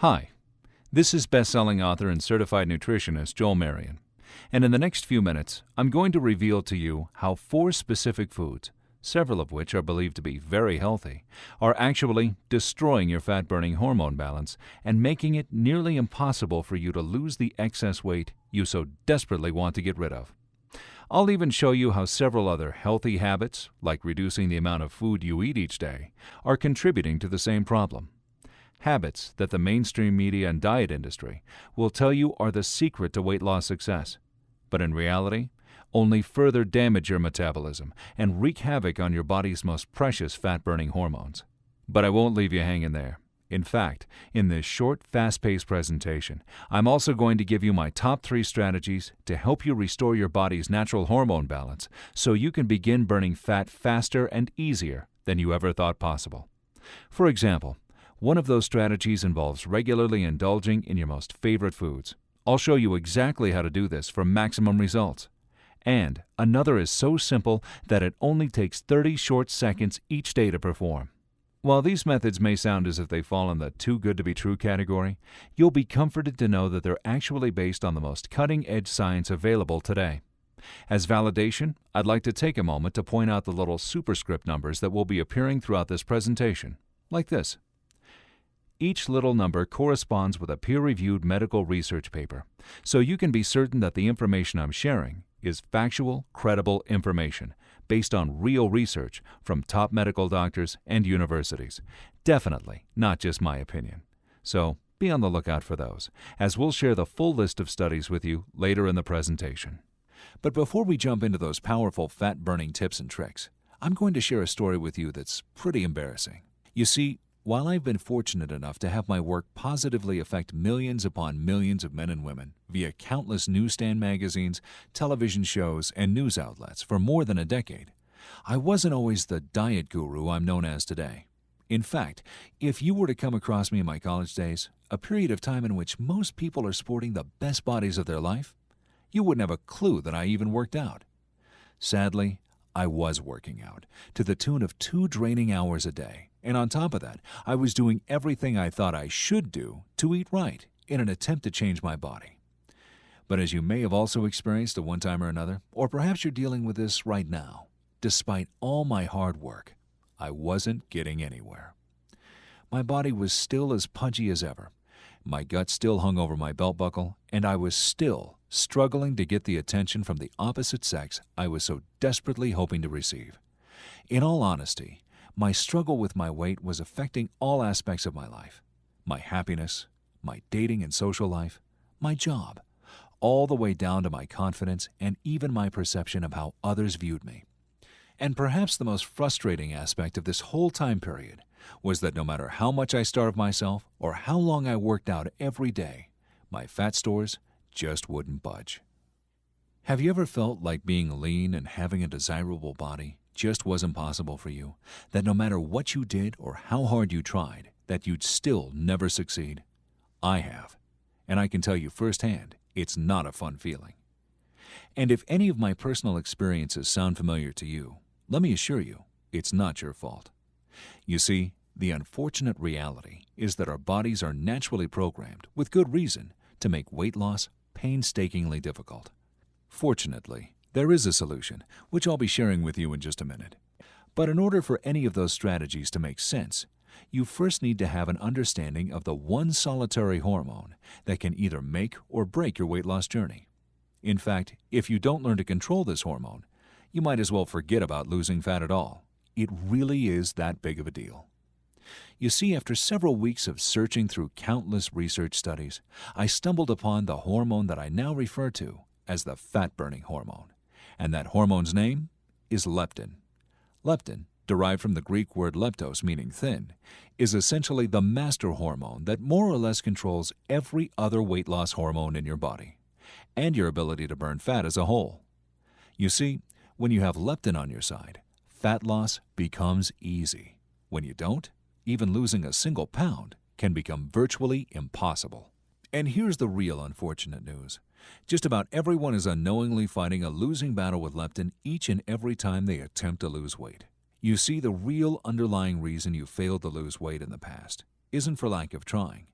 Hi, this is best-selling author and certified nutritionist Joel Marion, and in the next few minutes, I'm going to reveal to you how 4 specific foods, several of which are believed to be very healthy, are actually destroying your fat-burning hormone balance and making it nearly impossible for you to lose the excess weight you so desperately want to get rid of. I'll even show you how several other healthy habits, like reducing the amount of food you eat each day, are contributing to the same problem. Habits that the mainstream media and diet industry will tell you are the secret to weight loss success, but in reality, only further damage your metabolism and wreak havoc on your body's most precious fat-burning hormones. But I won't leave you hanging there. In fact, in this short, fast-paced presentation, I'm also going to give you my top 3 strategies to help you restore your body's natural hormone balance so you can begin burning fat faster and easier than you ever thought possible. For example, one of those strategies involves regularly indulging in your most favorite foods. I'll show you exactly how to do this for maximum results. And another is so simple that it only takes 30 short seconds each day to perform. While these methods may sound as if they fall in the too good to be true category, you'll be comforted to know that they're actually based on the most cutting-edge science available today. As validation, I'd like to take a moment to point out the little superscript numbers that will be appearing throughout this presentation, like this. Each little number corresponds with a peer-reviewed medical research paper, so you can be certain that the information I'm sharing is factual, credible information based on real research from top medical doctors and universities. Definitely not just my opinion. So be on the lookout for those, as we'll share the full list of studies with you later in the presentation. But before we jump into those powerful fat-burning tips and tricks, I'm going to share a story with you that's pretty embarrassing. You see, while I've been fortunate enough to have my work positively affect millions upon millions of men and women via countless newsstand magazines, television shows, and news outlets for more than a decade, I wasn't always the diet guru I'm known as today. In fact, if you were to come across me in my college days, a period of time in which most people are sporting the best bodies of their life, you wouldn't have a clue that I even worked out. Sadly, I was working out to the tune of 2 draining hours a day. And on top of that, I was doing everything I thought I should do to eat right in an attempt to change my body. But as you may have also experienced at one time or another, or perhaps you're dealing with this right now, despite all my hard work, I wasn't getting anywhere. My body was still as pudgy as ever. My gut still hung over my belt buckle, and I was still struggling to get the attention from the opposite sex I was so desperately hoping to receive. In all honesty, my struggle with my weight was affecting all aspects of my life. My happiness, my dating and social life, my job, all the way down to my confidence and even my perception of how others viewed me. And perhaps the most frustrating aspect of this whole time period was that no matter how much I starved myself or how long I worked out every day, my fat stores just wouldn't budge. Have you ever felt like being lean and having a desirable body just wasn't possible for you, that no matter what you did or how hard you tried, that you'd still never succeed? I have, and I can tell you firsthand, it's not a fun feeling. And if any of my personal experiences sound familiar to you, let me assure you, it's not your fault. You see, the unfortunate reality is that our bodies are naturally programmed, with good reason, to make weight loss painstakingly difficult. Fortunately, there is a solution, which I'll be sharing with you in just a minute. But in order for any of those strategies to make sense, you first need to have an understanding of the one solitary hormone that can either make or break your weight loss journey. In fact, if you don't learn to control this hormone, you might as well forget about losing fat at all. It really is that big of a deal. You see, after several weeks of searching through countless research studies, I stumbled upon the hormone that I now refer to as the fat-burning hormone. And that hormone's name is leptin. Leptin, derived from the Greek word leptos meaning thin, is essentially the master hormone that more or less controls every other weight loss hormone in your body, and your ability to burn fat as a whole. You see, when you have leptin on your side, fat loss becomes easy. When you don't, even losing a single pound can become virtually impossible. And here's the real unfortunate news. Just about everyone is unknowingly fighting a losing battle with leptin each and every time they attempt to lose weight. You see, the real underlying reason you failed to lose weight in the past isn't for lack of trying.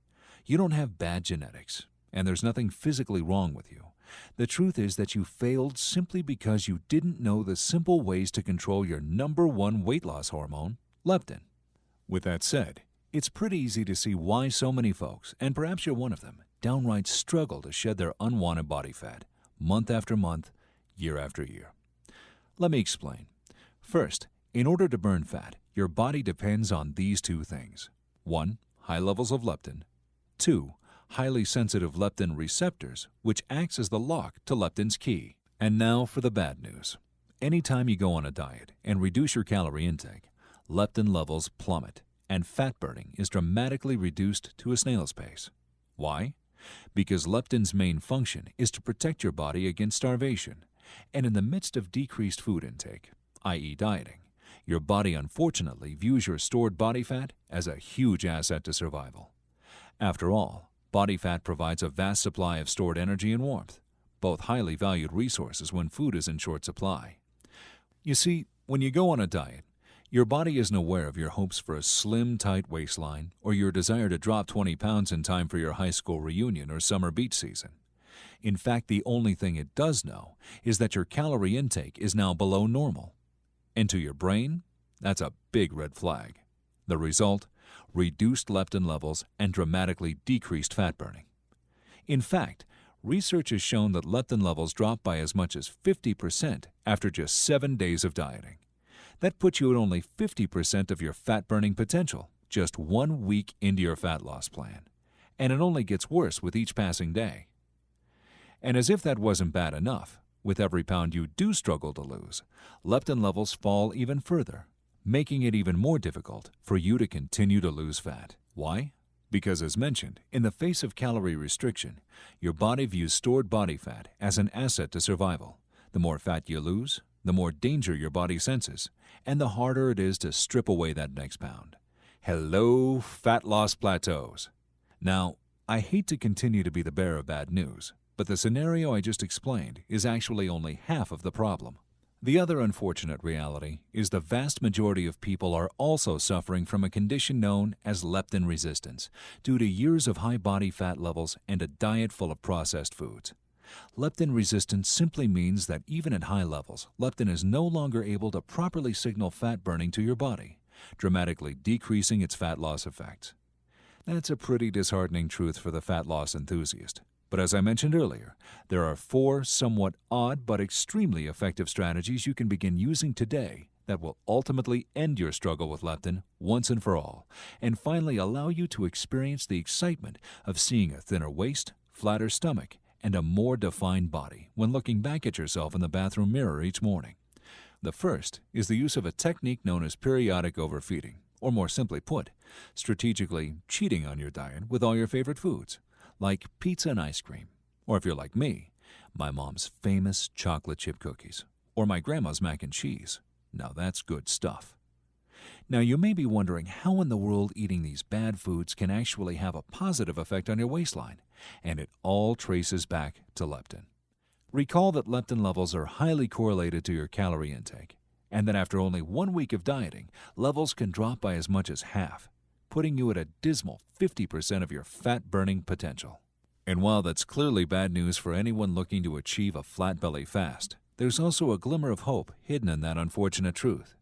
You don't have bad genetics, and there's nothing physically wrong with you. The truth is that you failed simply because you didn't know the simple ways to control your number one weight loss hormone, leptin. With that said, it's pretty easy to see why so many folks, and perhaps you're one of them, downright struggle to shed their unwanted body fat, month after month, year after year. Let me explain. First, in order to burn fat, your body depends on these two things. 1. High levels of leptin. 2. Highly sensitive leptin receptors, which acts as the lock to leptin's key. And now for the bad news. Anytime you go on a diet and reduce your calorie intake, leptin levels plummet, and fat burning is dramatically reduced to a snail's pace. Why? Because leptin's main function is to protect your body against starvation, and in the midst of decreased food intake, i.e. dieting, your body unfortunately views your stored body fat as a huge asset to survival. After all, body fat provides a vast supply of stored energy and warmth, both highly valued resources when food is in short supply. You see, when you go on a diet, your body isn't aware of your hopes for a slim, tight waistline or your desire to drop 20 pounds in time for your high school reunion or summer beach season. In fact, the only thing it does know is that your calorie intake is now below normal. And to your brain, that's a big red flag. The result? Reduced leptin levels and dramatically decreased fat burning. In fact, research has shown that leptin levels drop by as much as 50% after just 7 days of dieting. That puts you at only 50% of your fat-burning potential just 1 week into your fat loss plan. And it only gets worse with each passing day. And as if that wasn't bad enough, with every pound you do struggle to lose, leptin levels fall even further, making it even more difficult for you to continue to lose fat. Why? Because as mentioned, in the face of calorie restriction, your body views stored body fat as an asset to survival. The more fat you lose, the more danger your body senses, and the harder it is to strip away that next pound. Hello, fat loss plateaus. Now, I hate to continue to be the bearer of bad news, but the scenario I just explained is actually only half of the problem. The other unfortunate reality is the vast majority of people are also suffering from a condition known as leptin resistance due to years of high body fat levels and a diet full of processed foods. Leptin resistance simply means that even at high levels, leptin is no longer able to properly signal fat burning to your body, dramatically decreasing its fat loss effects. That's a pretty disheartening truth for the fat loss enthusiast. But as I mentioned earlier, there are 4 somewhat odd but extremely effective strategies you can begin using today that will ultimately end your struggle with leptin once and for all, and finally allow you to experience the excitement of seeing a thinner waist, flatter stomach, and a more defined body when looking back at yourself in the bathroom mirror each morning. The first is the use of a technique known as periodic overfeeding, or more simply put, strategically cheating on your diet with all your favorite foods, like pizza and ice cream, or if you're like me, my mom's famous chocolate chip cookies, or my grandma's mac and cheese. Now that's good stuff. Now you may be wondering how in the world eating these bad foods can actually have a positive effect on your waistline, and it all traces back to leptin. Recall that leptin levels are highly correlated to your calorie intake, and that after only 1 week of dieting, levels can drop by as much as half, putting you at a dismal 50% of your fat-burning potential. And while that's clearly bad news for anyone looking to achieve a flat belly fast, there's also a glimmer of hope hidden in that unfortunate truth.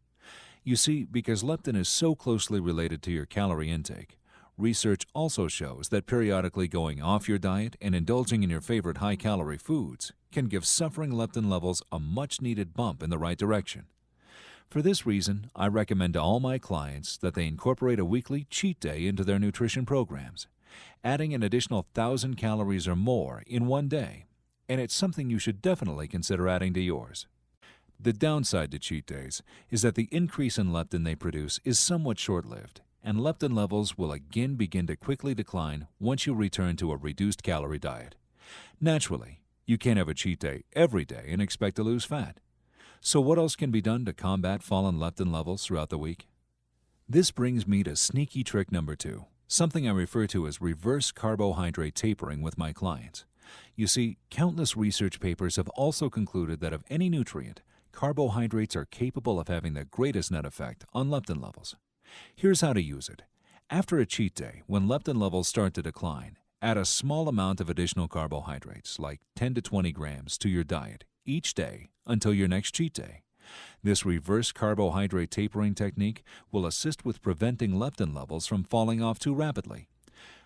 You see, because leptin is so closely related to your calorie intake, research also shows that periodically going off your diet and indulging in your favorite high-calorie foods can give suffering leptin levels a much-needed bump in the right direction. For this reason, I recommend to all my clients that they incorporate a weekly cheat day into their nutrition programs, adding an additional 1,000 calories or more in one day, and it's something you should definitely consider adding to yours. The downside to cheat days is that the increase in leptin they produce is somewhat short-lived, and leptin levels will again begin to quickly decline once you return to a reduced calorie diet. Naturally, you can't have a cheat day every day and expect to lose fat. So what else can be done to combat fallen leptin levels throughout the week? This brings me to sneaky trick number 2, something I refer to as reverse carbohydrate tapering with my clients. You see, countless research papers have also concluded that of any nutrient, carbohydrates are capable of having the greatest net effect on leptin levels. Here's how to use it. After a cheat day, when leptin levels start to decline, add a small amount of additional carbohydrates, like 10 to 20 grams, to your diet each day until your next cheat day. This reverse carbohydrate tapering technique will assist with preventing leptin levels from falling off too rapidly.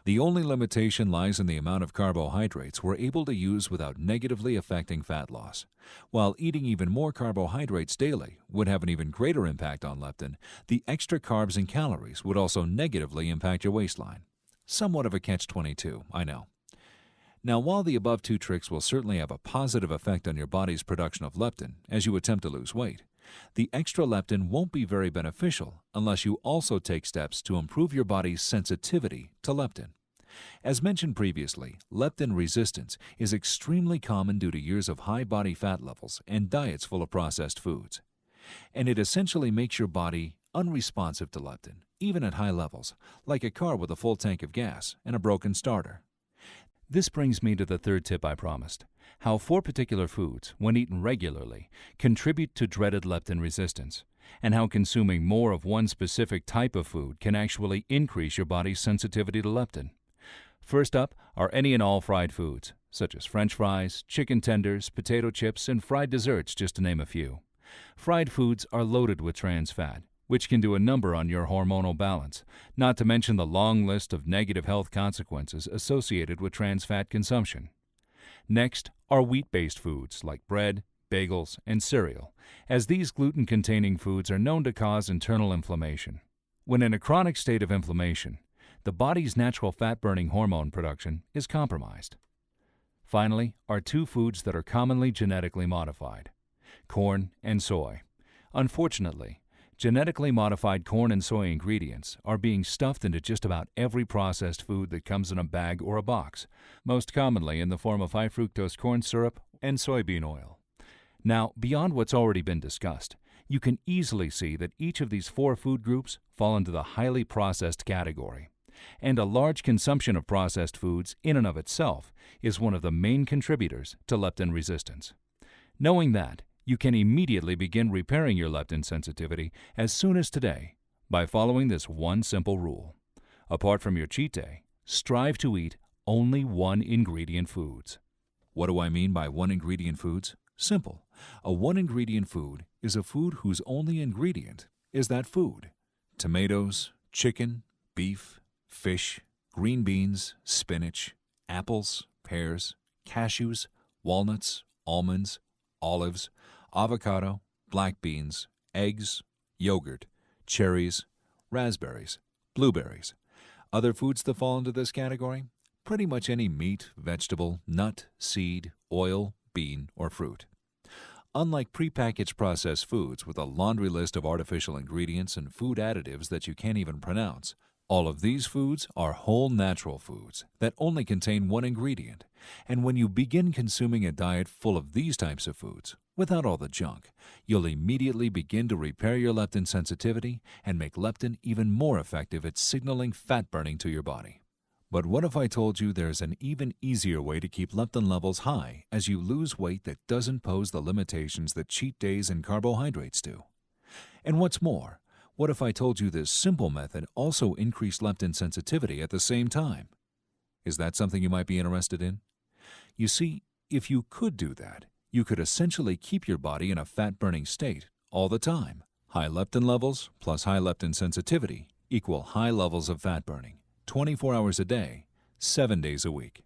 The only limitation lies in the amount of carbohydrates we're able to use without negatively affecting fat loss. While eating even more carbohydrates daily would have an even greater impact on leptin, the extra carbs and calories would also negatively impact your waistline. Somewhat of a catch-22, I know. Now, while the above two tricks will certainly have a positive effect on your body's production of leptin as you attempt to lose weight, the extra leptin won't be very beneficial unless you also take steps to improve your body's sensitivity to leptin. As mentioned previously, leptin resistance is extremely common due to years of high body fat levels and diets full of processed foods. And it essentially makes your body unresponsive to leptin, even at high levels, like a car with a full tank of gas and a broken starter. This brings me to the third tip I promised: how 4 particular foods, when eaten regularly, contribute to dreaded leptin resistance, and how consuming more of one specific type of food can actually increase your body's sensitivity to leptin. First up are any and all fried foods, such as French fries, chicken tenders, potato chips, and fried desserts, just to name a few. Fried foods are loaded with trans fat, which can do a number on your hormonal balance, not to mention the long list of negative health consequences associated with trans fat consumption. Next are wheat-based foods like bread, bagels, and cereal, as these gluten-containing foods are known to cause internal inflammation. When in a chronic state of inflammation, the body's natural fat-burning hormone production is compromised. Finally are 2 foods that are commonly genetically modified: corn and soy. Unfortunately, genetically modified corn and soy ingredients are being stuffed into just about every processed food that comes in a bag or a box, most commonly in the form of high-fructose corn syrup and soybean oil. Now, beyond what's already been discussed, you can easily see that each of these 4 food groups fall into the highly processed category. And a large consumption of processed foods in and of itself is one of the main contributors to leptin resistance. Knowing that, you can immediately begin repairing your leptin sensitivity as soon as today by following this one simple rule. Apart from your cheat day, strive to eat only one-ingredient foods. What do I mean by one-ingredient foods? Simple. A one-ingredient food is a food whose only ingredient is that food. Tomatoes, chicken, beef, fish, green beans, spinach, apples, pears, cashews, walnuts, almonds, olives, avocado, black beans, eggs, yogurt, cherries, raspberries, blueberries. Other foods that fall into this category? Pretty much any meat, vegetable, nut, seed, oil, bean, or fruit. Unlike prepackaged processed foods with a laundry list of artificial ingredients and food additives that you can't even pronounce, all of these foods are whole natural foods that only contain one ingredient. And when you begin consuming a diet full of these types of foods, without all the junk, you'll immediately begin to repair your leptin sensitivity and make leptin even more effective at signaling fat burning to your body. But what if I told you there's an even easier way to keep leptin levels high as you lose weight that doesn't pose the limitations that cheat days and carbohydrates do? And what's more, what if I told you this simple method also increased leptin sensitivity at the same time? Is that something you might be interested in? You see, if you could do that, you could essentially keep your body in a fat-burning state all the time. High leptin levels plus high leptin sensitivity equal high levels of fat burning, 24 hours a day, 7 days a week.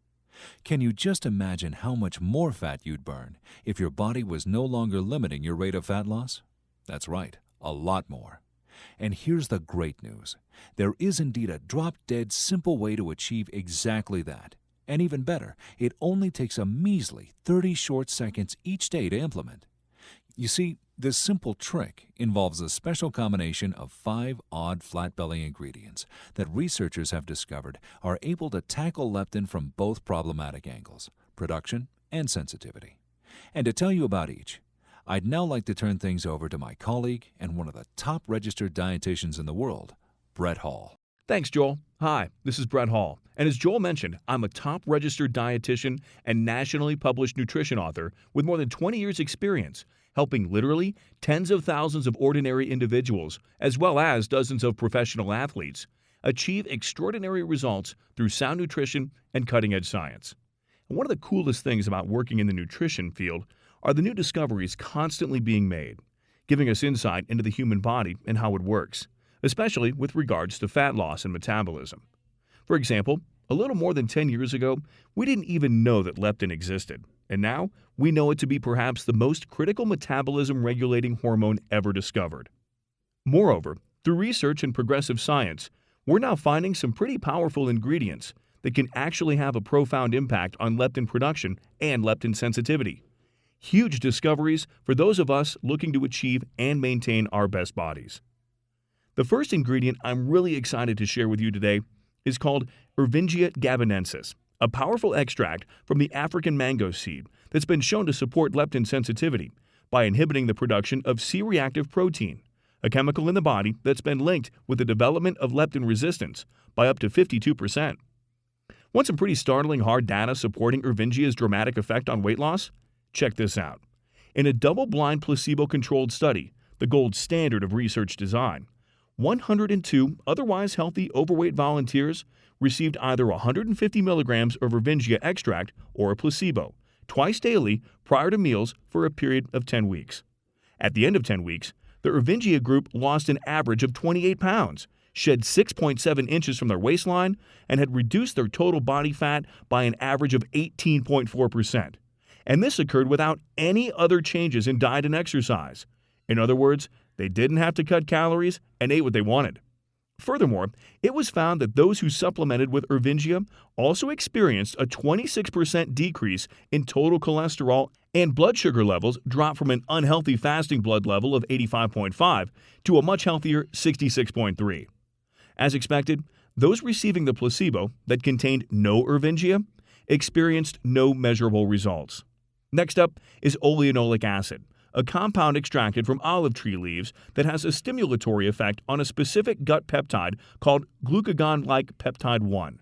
Can you just imagine how much more fat you'd burn if your body was no longer limiting your rate of fat loss? That's right, a lot more. And here's the great news. There is indeed a drop-dead simple way to achieve exactly that. And even better, it only takes a measly 30 short seconds each day to implement. You see, this simple trick involves a special combination of 5 odd flat-belly ingredients that researchers have discovered are able to tackle leptin from both problematic angles, production and sensitivity. And to tell you about each, I'd now like to turn things over to my colleague and one of the top registered dietitians in the world, Brett Hall. Thanks, Joel. Hi, this is Brett Hall. And as Joel mentioned, I'm a top registered dietitian and nationally published nutrition author with more than 20 years' experience, helping literally tens of thousands of ordinary individuals, as well as dozens of professional athletes, achieve extraordinary results through sound nutrition and cutting-edge science. And one of the coolest things about working in the nutrition field are the new discoveries constantly being made, giving us insight into the human body and how it works, especially with regards to fat loss and metabolism. For example, a little more than 10 years ago, we didn't even know that leptin existed, and now we know it to be perhaps the most critical metabolism-regulating hormone ever discovered. Moreover, through research and progressive science, we're now finding some pretty powerful ingredients that can actually have a profound impact on leptin production and leptin sensitivity. Huge discoveries for those of us looking to achieve and maintain our best bodies. The first ingredient I'm really excited to share with you today is called Ervingia gabonensis, a powerful extract from the African mango seed that's been shown to support leptin sensitivity by inhibiting the production of C-reactive protein, a chemical in the body that's been linked with the development of leptin resistance by up to 52%. Want some pretty startling hard data supporting Ervingia's dramatic effect on weight loss? Check this out. In a double-blind placebo-controlled study, the gold standard of research design, 102 otherwise healthy overweight volunteers received either 150 milligrams of Ervingia extract or a placebo, twice daily prior to meals for a period of 10 weeks. At the end of 10 weeks, the Ervingia group lost an average of 28 pounds, shed 6.7 inches from their waistline, and had reduced their total body fat by an average of 18.4%. And this occurred without any other changes in diet and exercise. In other words, they didn't have to cut calories and ate what they wanted. Furthermore, it was found that those who supplemented with Ervingia also experienced a 26% decrease in total cholesterol, and blood sugar levels dropped from an unhealthy fasting blood level of 85.5 to a much healthier 66.3. As expected, those receiving the placebo that contained no Ervingia experienced no measurable results. Next up is oleanolic acid, a compound extracted from olive tree leaves that has a stimulatory effect on a specific gut peptide called glucagon-like peptide 1.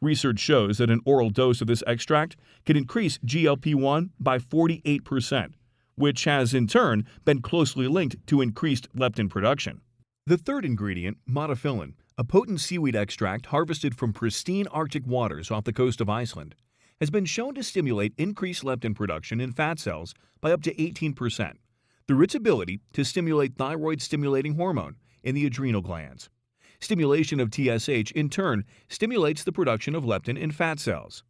Research shows that an oral dose of this extract can increase GLP-1 by 48%, which has in turn been closely linked to increased leptin production. The third ingredient, monophyllin, a potent seaweed extract harvested from pristine Arctic waters off the coast of Iceland, has been shown to stimulate increased leptin production in fat cells by up to 18% through its ability to stimulate thyroid-stimulating hormone in the adrenal glands. Stimulation of TSH, in turn, stimulates the production of leptin in fat cells.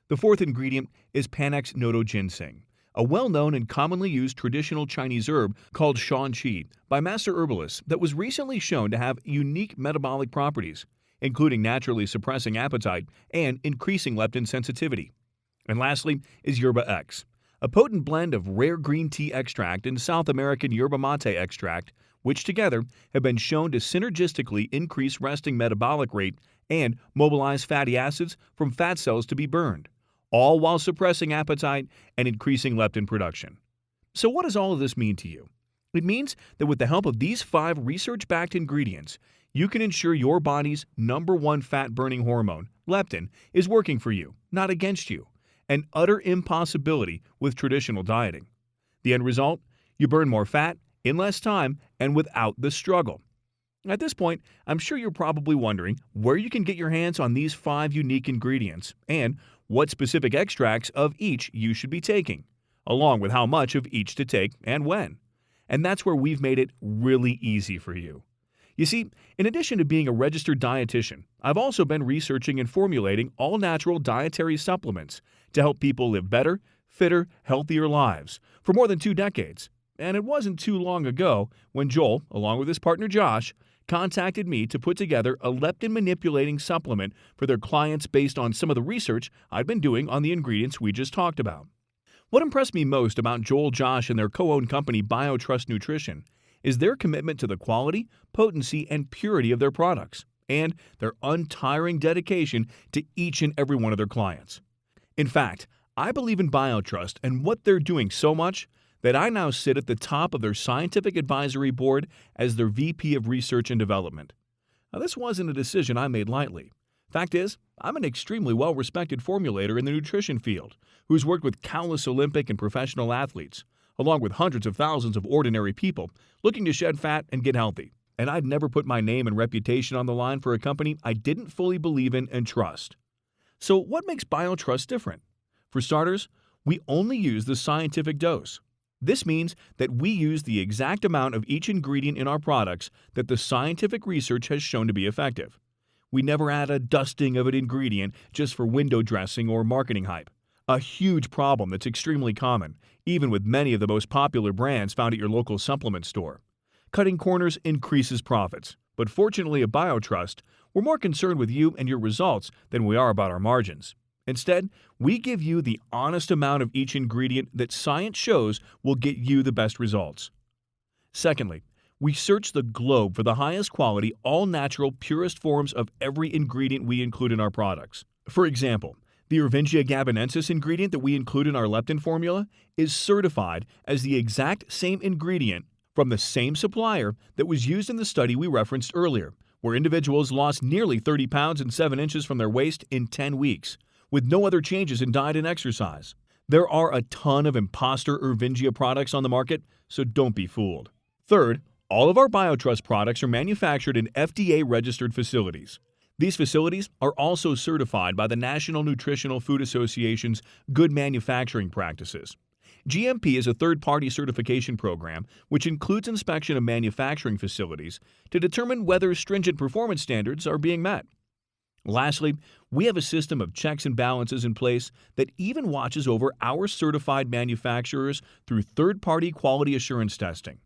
The fourth ingredient is Panax nodo ginseng, a well-known and commonly used traditional Chinese herb called shan qi by master herbalists that was recently shown to have unique metabolic properties, including naturally suppressing appetite and increasing leptin sensitivity. And lastly is yerba X, a potent blend of rare green tea extract and South American yerba mate extract, which together have been shown to synergistically increase resting metabolic rate and mobilize fatty acids from fat cells to be burned, all while suppressing appetite and increasing leptin production. So what does all of this mean to you? It means that with the help of these 5 research-backed ingredients, you can ensure your body's #1 fat-burning hormone, leptin, is working for you, not against you, an utter impossibility with traditional dieting. The end result? You burn more fat in less time and without the struggle. At this point, I'm sure you're probably wondering where you can get your hands on these 5 unique ingredients and what specific extracts of each you should be taking, along with how much of each to take and when. And that's where we've made it really easy for you. You see, in addition to being a registered dietitian, I've also been researching and formulating all-natural dietary supplements to help people live better, fitter, healthier lives for more than 2 decades. And it wasn't too long ago when Joel, along with his partner Josh, contacted me to put together a leptin-manipulating supplement for their clients based on some of the research I'd been doing on the ingredients we just talked about. What impressed me most about Joel, Josh, and their co-owned company BioTrust Nutrition is their commitment to the quality, potency, and purity of their products, and their untiring dedication to each and every one of their clients. In fact, I believe in BioTrust and what they're doing so much that I now sit at the top of their scientific advisory board as their VP of Research and Development. Now, this wasn't a decision I made lightly. Fact is, I'm an extremely well-respected formulator in the nutrition field who's worked with countless Olympic and professional athletes, along with hundreds of thousands of ordinary people looking to shed fat and get healthy. and I'd never put my name and reputation on the line for a company I didn't fully believe in and trust. So what makes BioTrust different? For starters, we only use the scientific dose. This means that we use the exact amount of each ingredient in our products that the scientific research has shown to be effective. We never add a dusting of an ingredient just for window dressing or marketing hype, a huge problem that's extremely common, even with many of the most popular brands found at your local supplement store. Cutting corners increases profits, but fortunately at BioTrust, we're more concerned with you and your results than we are about our margins. Instead, we give you the honest amount of each ingredient that science shows will get you the best results. Secondly, we search the globe for the highest quality, all-natural, purest forms of every ingredient we include in our products. For example, the Ervingia gabonensis ingredient that we include in our leptin formula is certified as the exact same ingredient from the same supplier that was used in the study we referenced earlier, where individuals lost nearly 30 pounds and 7 inches from their waist in 10 weeks, with no other changes in diet and exercise. There are a ton of imposter Ervingia products on the market, so don't be fooled. Third, all of our BioTrust products are manufactured in FDA-registered facilities. These facilities are also certified by the National Nutritional Food Association's Good Manufacturing Practices. GMP is a third-party certification program which includes inspection of manufacturing facilities to determine whether stringent performance standards are being met. Lastly, we have a system of checks and balances in place that even watches over our certified manufacturers through third-party quality assurance testing.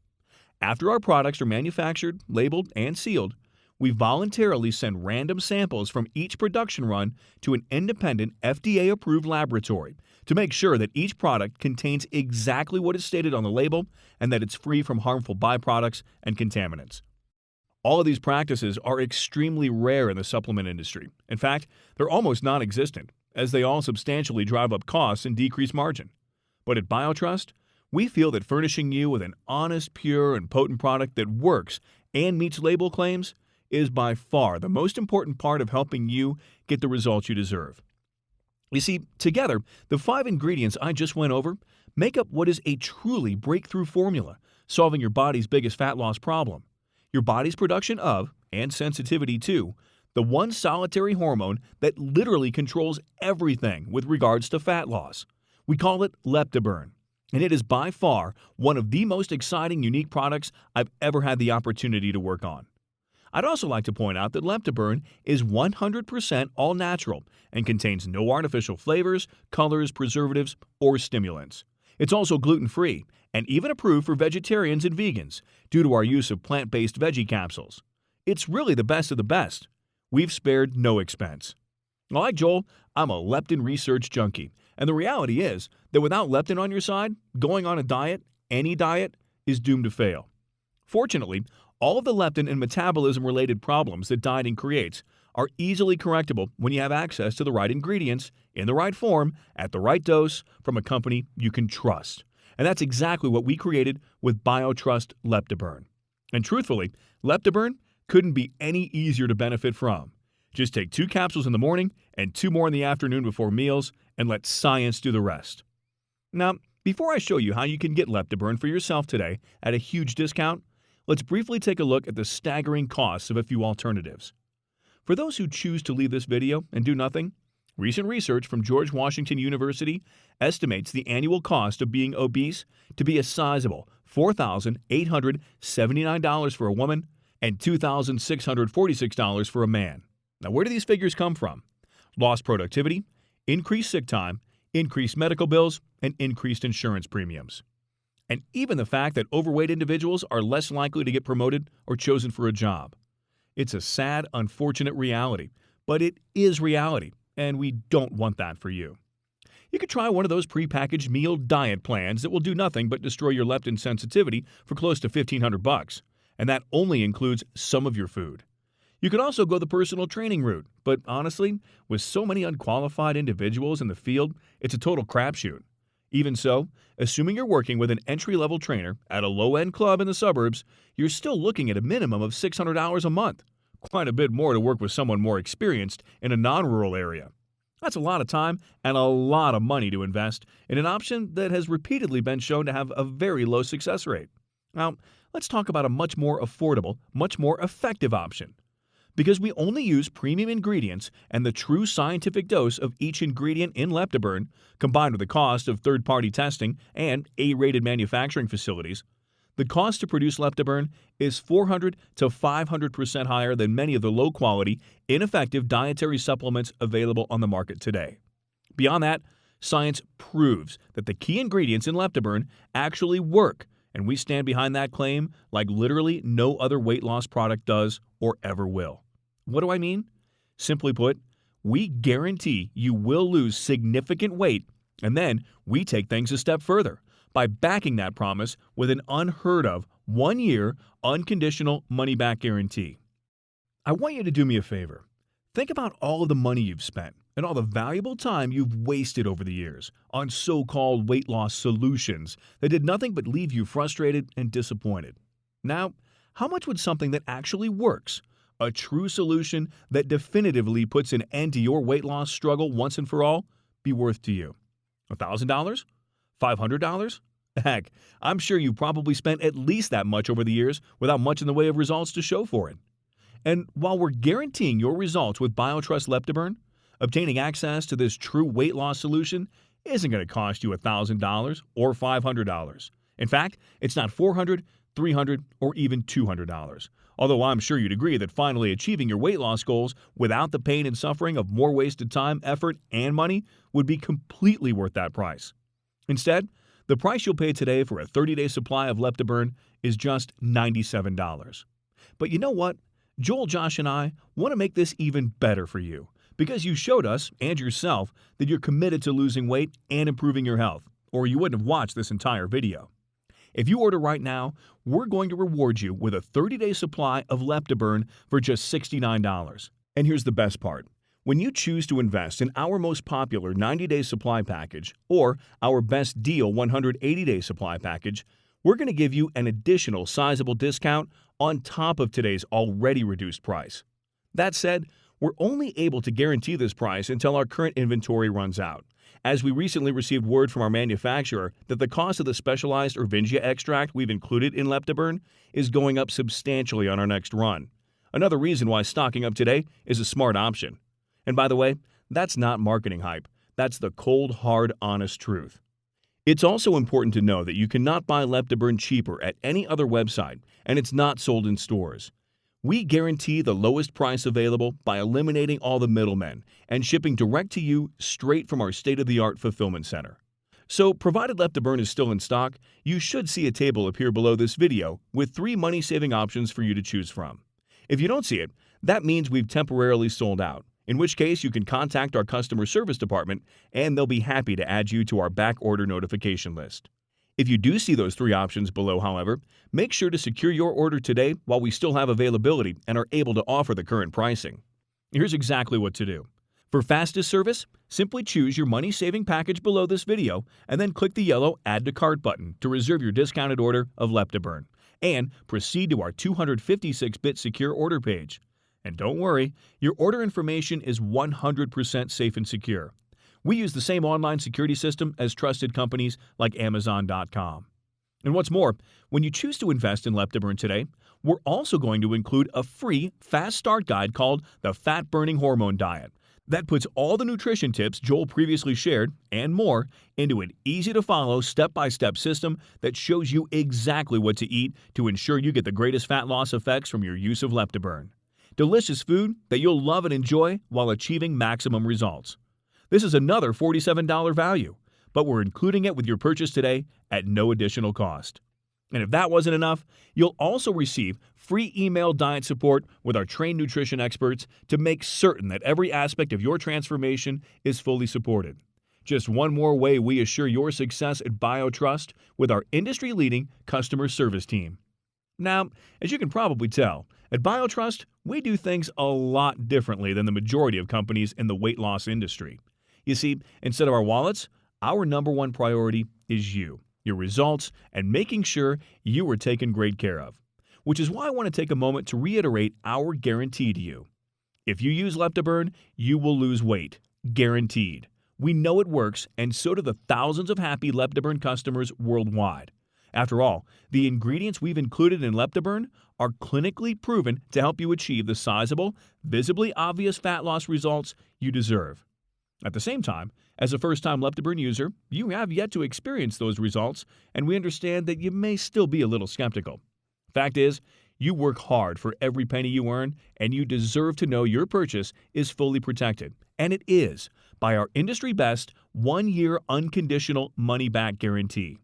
After our products are manufactured, labeled, and sealed, we voluntarily send random samples from each production run to an independent FDA-approved laboratory to make sure that each product contains exactly what is stated on the label and that it's free from harmful byproducts and contaminants. All of these practices are extremely rare in the supplement industry. In fact, they're almost non-existent, as they all substantially drive up costs and decrease margin. But at BioTrust, we feel that furnishing you with an honest, pure, and potent product that works and meets label claims is by far the most important part of helping you get the results you deserve. You see, together, the 5 ingredients I just went over make up what is a truly breakthrough formula, solving your body's biggest fat loss problem. Your body's production of, and sensitivity to, the one solitary hormone that literally controls everything with regards to fat loss. We call it Leptoburn, and it is by far one of the most exciting, unique products I've ever had the opportunity to work on. I'd also like to point out that Leptoburn is 100% all natural and contains no artificial flavors, colors, preservatives, or stimulants. It's also gluten-free and even approved for vegetarians and vegans due to our use of plant-based veggie capsules. It's really the best of the best. We've spared no expense. Like Joel, I'm a leptin research junkie, and the reality is that without leptin on your side, going on a diet, any diet, is doomed to fail. Fortunately, all of the leptin and metabolism-related problems that dieting creates are easily correctable when you have access to the right ingredients, in the right form, at the right dose, from a company you can trust. And that's exactly what we created with BioTrust Leptoburn. And truthfully, Leptoburn couldn't be any easier to benefit from. Just take 2 capsules in the morning and 2 more in the afternoon before meals, and let science do the rest. Now, before I show you how you can get Leptoburn for yourself today at a huge discount, let's briefly take a look at the staggering costs of a few alternatives. For those who choose to leave this video and do nothing, recent research from George Washington University estimates the annual cost of being obese to be a sizable $4,879 for a woman and $2,646 for a man. Now, where do these figures come from? Lost productivity, increased sick time, increased medical bills, and increased insurance premiums. And even the fact that overweight individuals are less likely to get promoted or chosen for a job. It's a sad, unfortunate reality, but it is reality, and we don't want that for you. You could try one of those prepackaged meal diet plans that will do nothing but destroy your leptin sensitivity for close to $1,500, and that only includes some of your food. You could also go the personal training route, but honestly, with so many unqualified individuals in the field, it's a total crapshoot. Even so, assuming you're working with an entry-level trainer at a low-end club in the suburbs, you're still looking at a minimum of $600 a month. Quite a bit more to work with someone more experienced in a non-rural area. That's a lot of time and a lot of money to invest in an option that has repeatedly been shown to have a very low success rate. Now, let's talk about a much more affordable, much more effective option. Because we only use premium ingredients and the true scientific dose of each ingredient in Leptoburn, combined with the cost of third-party testing and A-rated manufacturing facilities, the cost to produce Leptoburn is 400 to 500% higher than many of the low-quality, ineffective dietary supplements available on the market today. Beyond that, science proves that the key ingredients in Leptoburn actually work, and we stand behind that claim like literally no other weight loss product does or ever will. What do I mean? Simply put, we guarantee you will lose significant weight, and then we take things a step further by backing that promise with an unheard of 1-year unconditional money-back guarantee. I want you to do me a favor. Think about all of the money you've spent and all the valuable time you've wasted over the years on so-called weight loss solutions that did nothing but leave you frustrated and disappointed. Now, how much would something that actually works, a true solution that definitively puts an end to your weight loss struggle once and for all, be worth to you? $1,000? $500? Heck, I'm sure you probably spent at least that much over the years without much in the way of results to show for it. And while we're guaranteeing your results with BioTrust Leptoburn, obtaining access to this true weight loss solution isn't going to cost you $1,000 or $500. In fact, it's not $400, $300, or even $200. Although I'm sure you'd agree that finally achieving your weight loss goals without the pain and suffering of more wasted time, effort, and money would be completely worth that price. Instead, the price you'll pay today for a 30-day supply of Leptoburn is just $97. But you know what? Joel, Josh, and I want to make this even better for you because you showed us and yourself that you're committed to losing weight and improving your health, or you wouldn't have watched this entire video. If you order right now, we're going to reward you with a 30-day supply of Leptoburn for just $69. And here's the best part. When you choose to invest in our most popular 90-day supply package or our best deal 180-day supply package, we're going to give you an additional sizable discount on top of today's already reduced price. That said, we're only able to guarantee this price until our current inventory runs out, as we recently received word from our manufacturer that the cost of the specialized Ervingia extract we've included in Leptoburn is going up substantially on our next run. Another reason why stocking up today is a smart option. And by the way, that's not marketing hype. That's the cold, hard, honest truth. It's also important to know that you cannot buy Leptoburn cheaper at any other website, and it's not sold in stores. We guarantee the lowest price available by eliminating all the middlemen and shipping direct to you straight from our state-of-the-art fulfillment center. So, provided Leptoburn is still in stock, you should see a table appear below this video with 3 money-saving options for you to choose from. If you don't see it, that means we've temporarily sold out, in which case you can contact our customer service department and they'll be happy to add you to our back order notification list. If you do see those 3 options below, however, make sure to secure your order today while we still have availability and are able to offer the current pricing. Here's exactly what to do. For fastest service, simply choose your money-saving package below this video and then click the yellow Add to Cart button to reserve your discounted order of Leptoburn and proceed to our 256-bit secure order page. And don't worry, your order information is 100% safe and secure. We use the same online security system as trusted companies like Amazon.com. And what's more, when you choose to invest in Leptoburn today, we're also going to include a free fast start guide called the Fat Burning Hormone Diet that puts all the nutrition tips Joel previously shared and more into an easy-to-follow step-by-step system that shows you exactly what to eat to ensure you get the greatest fat loss effects from your use of Leptoburn. Delicious food that you'll love and enjoy while achieving maximum results. This is another $47 value, but we're including it with your purchase today at no additional cost. And if that wasn't enough, you'll also receive free email diet support with our trained nutrition experts to make certain that every aspect of your transformation is fully supported. Just one more way we assure your success at BioTrust with our industry-leading customer service team. Now, as you can probably tell, at BioTrust, we do things a lot differently than the majority of companies in the weight loss industry. You see, instead of our wallets, our number one priority is you, your results, and making sure you are taken great care of. Which is why I want to take a moment to reiterate our guarantee to you. If you use Leptoburn, you will lose weight. Guaranteed. We know it works, and so do the thousands of happy Leptoburn customers worldwide. After all, the ingredients we've included in Leptoburn are clinically proven to help you achieve the sizable, visibly obvious fat loss results you deserve. At the same time, as a first-time Leptoburn user, you have yet to experience those results, and we understand that you may still be a little skeptical. Fact is, you work hard for every penny you earn, and you deserve to know your purchase is fully protected. And it is, by our industry-best 1-year unconditional money-back guarantee.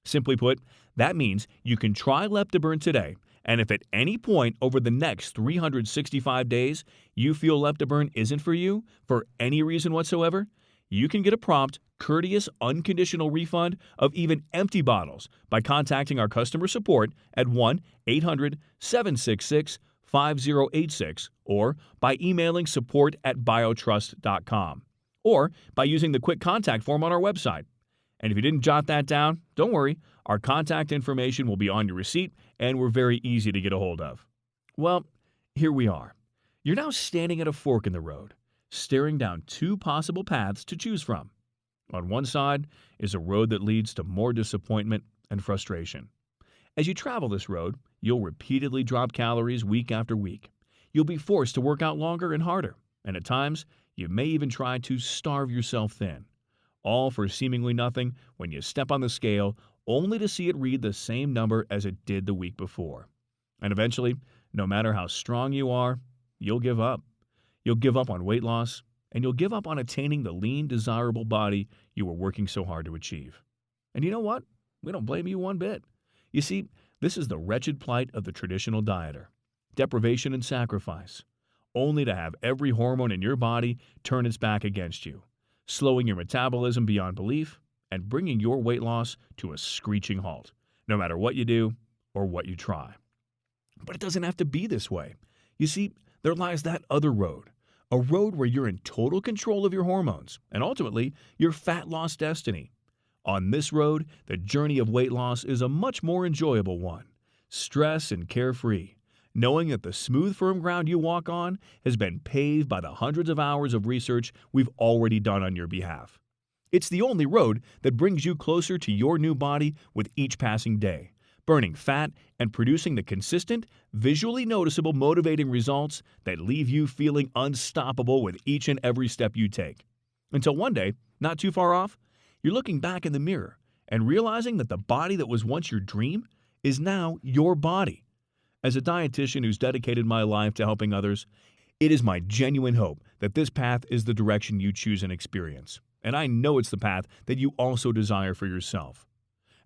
Simply put, that means you can try Leptoburn today, and if at any point over the next 365 days you feel Leptoburn isn't for you, for any reason whatsoever, you can get a prompt, courteous, unconditional refund of even empty bottles by contacting our customer support at 1-800-766-5086 or by emailing support@biotrust.com or by using the quick contact form on our website. And if you didn't jot that down, don't worry, our contact information will be on your receipt and we're very easy to get a hold of. Well, here we are. You're now standing at a fork in the road, staring down two possible paths to choose from. On one side is a road that leads to more disappointment and frustration. As you travel this road, you'll repeatedly drop calories week after week. You'll be forced to work out longer and harder, and at times, you may even try to starve yourself thin. All for seemingly nothing when you step on the scale only to see it read the same number as it did the week before. And eventually, no matter how strong you are, you'll give up. You'll give up on weight loss, and you'll give up on attaining the lean, desirable body you were working so hard to achieve. And you know what? We don't blame you one bit. You see, this is the wretched plight of the traditional dieter. Deprivation and sacrifice, only to have every hormone in your body turn its back against you, slowing your metabolism beyond belief and bringing your weight loss to a screeching halt, no matter what you do or what you try. But it doesn't have to be this way. You see, there lies that other road, a road where you're in total control of your hormones and ultimately your fat loss destiny. On this road, the journey of weight loss is a much more enjoyable one, stress and carefree, knowing that the smooth, firm ground you walk on has been paved by the hundreds of hours of research we've already done on your behalf. It's the only road that brings you closer to your new body with each passing day, burning fat and producing the consistent, visually noticeable, motivating results that leave you feeling unstoppable with each and every step you take. Until one day, not too far off, you're looking back in the mirror and realizing that the body that was once your dream is now your body. As a dietitian who's dedicated my life to helping others, it is my genuine hope that this path is the direction you choose and experience. And I know it's the path that you also desire for yourself.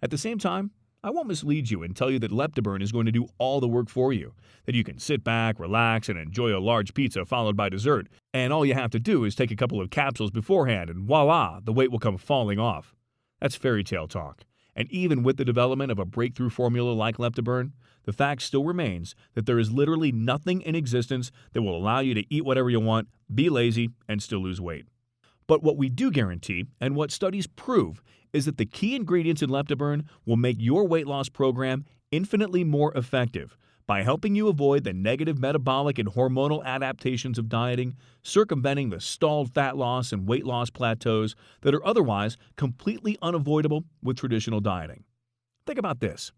At the same time, I won't mislead you and tell you that Leptoburn is going to do all the work for you, that you can sit back, relax, and enjoy a large pizza followed by dessert, and all you have to do is take a couple of capsules beforehand and voila, the weight will come falling off. That's fairy tale talk. And even with the development of a breakthrough formula like Leptoburn, the fact still remains that there is literally nothing in existence that will allow you to eat whatever you want, be lazy, and still lose weight. But what we do guarantee, and what studies prove, is that the key ingredients in Leptoburn will make your weight loss program infinitely more effective by helping you avoid the negative metabolic and hormonal adaptations of dieting, circumventing the stalled fat loss and weight loss plateaus that are otherwise completely unavoidable with traditional dieting. Think about this.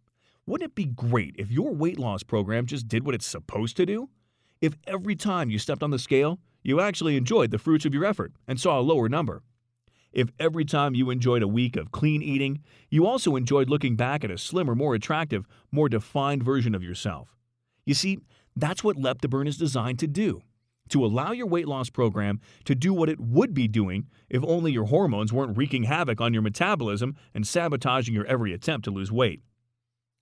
Wouldn't it be great if your weight loss program just did what it's supposed to do? If every time you stepped on the scale, you actually enjoyed the fruits of your effort and saw a lower number. If every time you enjoyed a week of clean eating, you also enjoyed looking back at a slimmer, more attractive, more defined version of yourself. You see, that's what Leptoburn is designed to do, to allow your weight loss program to do what it would be doing if only your hormones weren't wreaking havoc on your metabolism and sabotaging your every attempt to lose weight.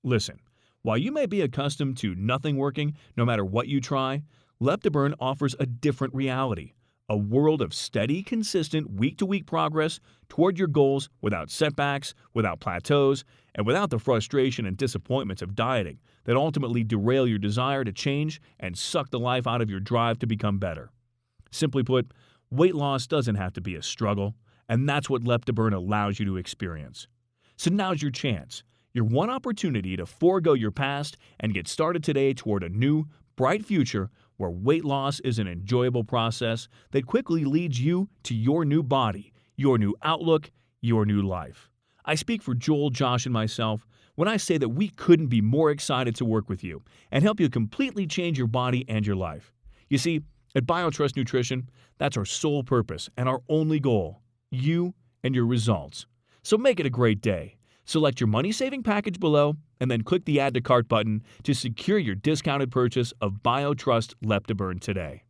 Listen, while you may be accustomed to nothing working no matter what you try, Leptoburn offers a different reality, a world of steady, consistent, week-to-week progress toward your goals without setbacks, without plateaus, and without the frustration and disappointments of dieting that ultimately derail your desire to change and suck the life out of your drive to become better. Simply put, weight loss doesn't have to be a struggle, and that's what Leptoburn allows you to experience. So now's your chance, your one opportunity to forego your past and get started today toward a new, bright future where weight loss is an enjoyable process that quickly leads you to your new body, your new outlook, your new life. I speak for Joel, Josh, and myself when I say that we couldn't be more excited to work with you and help you completely change your body and your life. You see, at BioTrust Nutrition, that's our sole purpose and our only goal, you and your results. So make it a great day. Select your money-saving package below and then click the Add to Cart button to secure your discounted purchase of BioTrust Leptoburn today.